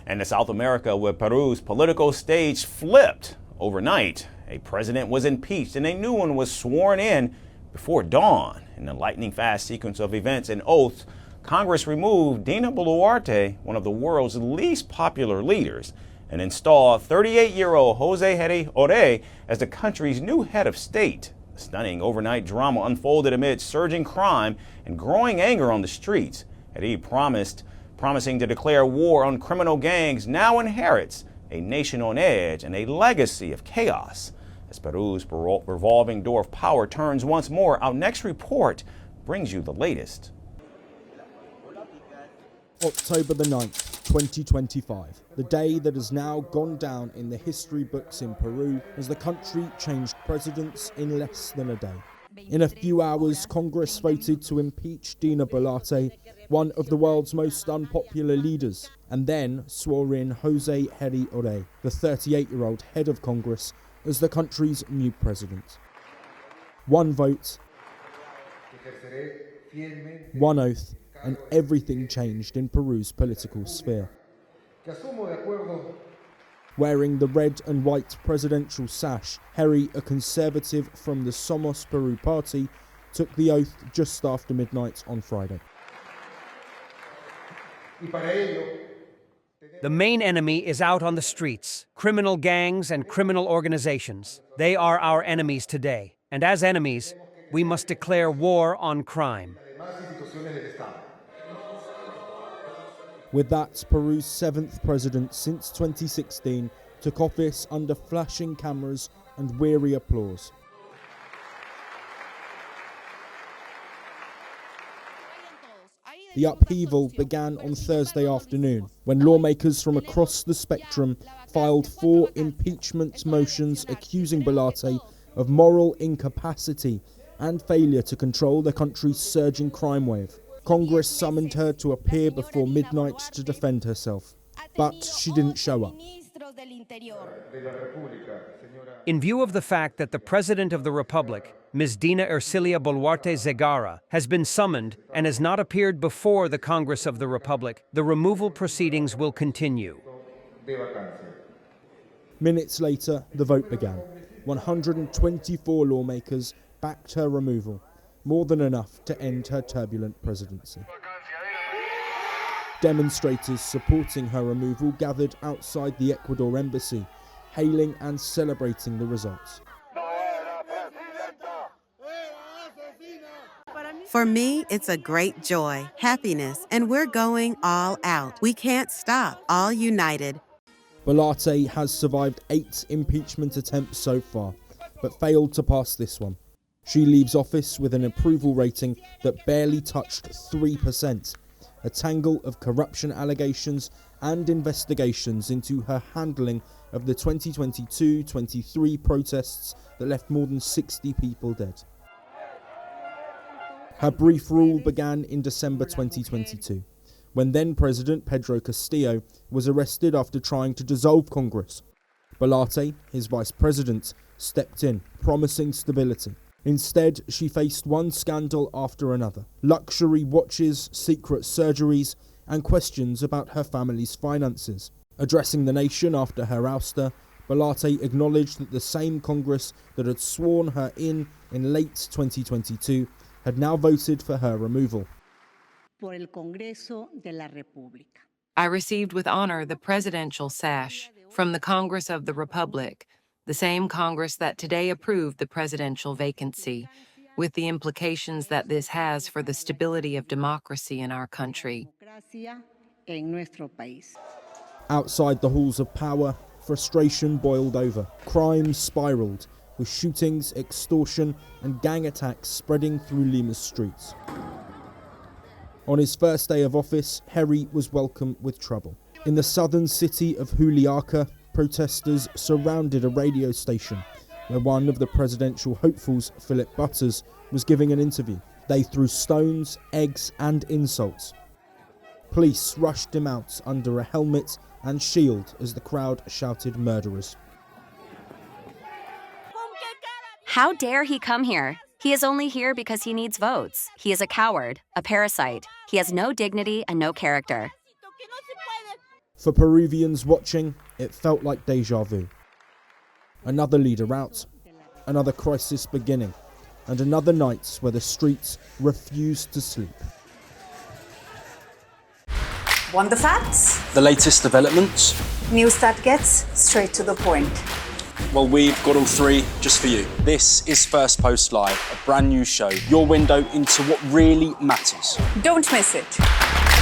And in South America, where Peru's political stage flipped overnight, a president was impeached and a new one was sworn in before dawn. In a lightning-fast sequence of events and oaths, Congress removed Dina Boluarte, one of the world's least popular leaders, and installed 38-year-old José Jerí Oré as the country's new head of state. The stunning overnight drama unfolded amid surging crime and growing anger on the streets. Jeri promising to declare war on criminal gangs, now inherits a nation on edge and a legacy of chaos. As Peru's revolving door of power turns once more, our next report brings you the latest. October the 9th, 2025, the day that has now gone down in the history books in Peru as the country changed presidents in less than a day. In a few hours, Congress voted to impeach Dina Boluarte, one of the world's most unpopular leaders, and then swore in José Jerí Oré, the 38-year-old head of Congress, as the country's new president. One vote, one oath, and everything changed in Peru's political sphere. Wearing the red and white presidential sash, Jeri, a conservative from the Somos Perú party, took the oath just after midnight on Friday. The main enemy is out on the streets, criminal gangs and criminal organizations. They are our enemies today, and as enemies, we must declare war on crime. With that, Peru's seventh president since 2016 took office under flashing cameras and weary applause. The upheaval began on Thursday afternoon, when lawmakers from across the spectrum filed 4 impeachment motions accusing Boluarte of moral incapacity and failure to control the country's surging crime wave. Congress summoned her to appear before midnight to defend herself, but she didn't show up. In view of the fact that the President of the Republic, Ms. Dina Boluarte Zegara, has been summoned and has not appeared before the Congress of the Republic, the removal proceedings will continue. Minutes later, the vote began. 124 lawmakers backed her removal, more than enough to end her turbulent presidency. Demonstrators supporting her removal gathered outside the Ecuador embassy, hailing and celebrating the results. For me, it's a great joy, happiness, and we're going all out. We can't stop, all united. Boluarte has survived 8 impeachment attempts so far, but failed to pass this one. She leaves office with an approval rating that barely touched 3%, a tangle of corruption allegations and investigations into her handling of the 2022-23 protests that left more than 60 people dead. Her brief rule began in December 2022, when then-President Pedro Castillo was arrested after trying to dissolve Congress. Boluarte, his vice president, stepped in, promising stability. Instead, she faced one scandal after another: luxury watches, secret surgeries, and questions about her family's finances. Addressing the nation after her ouster, Boluarte acknowledged that the same Congress that had sworn her in late 2022 had now voted for her removal. I received with honor the presidential sash from the Congress of the Republic, the same Congress that today approved the presidential vacancy, with the implications that this has for the stability of democracy in our country. Outside the halls of power, frustration boiled over. Crime spiraled, with shootings, extortion, and gang attacks spreading through Lima's streets. On his first day of office, Jeri was welcomed with trouble. In the southern city of Juliaca, protesters surrounded a radio station where one of the presidential hopefuls, Philip Butters, was giving an interview. They threw stones, eggs, and insults. Police rushed him out under a helmet and shield as the crowd shouted murderers. How dare he come here? He is only here because he needs votes. He is a coward, a parasite. He has no dignity and no character. For Peruvians watching, it felt like deja vu. Another leader out, another crisis beginning, and another night where the streets refused to sleep. Want the facts? The latest developments? News that gets straight to the point. Well, we've got all three just for you. This is Firstpost Live, a brand new show, your window into what really matters. Don't miss it.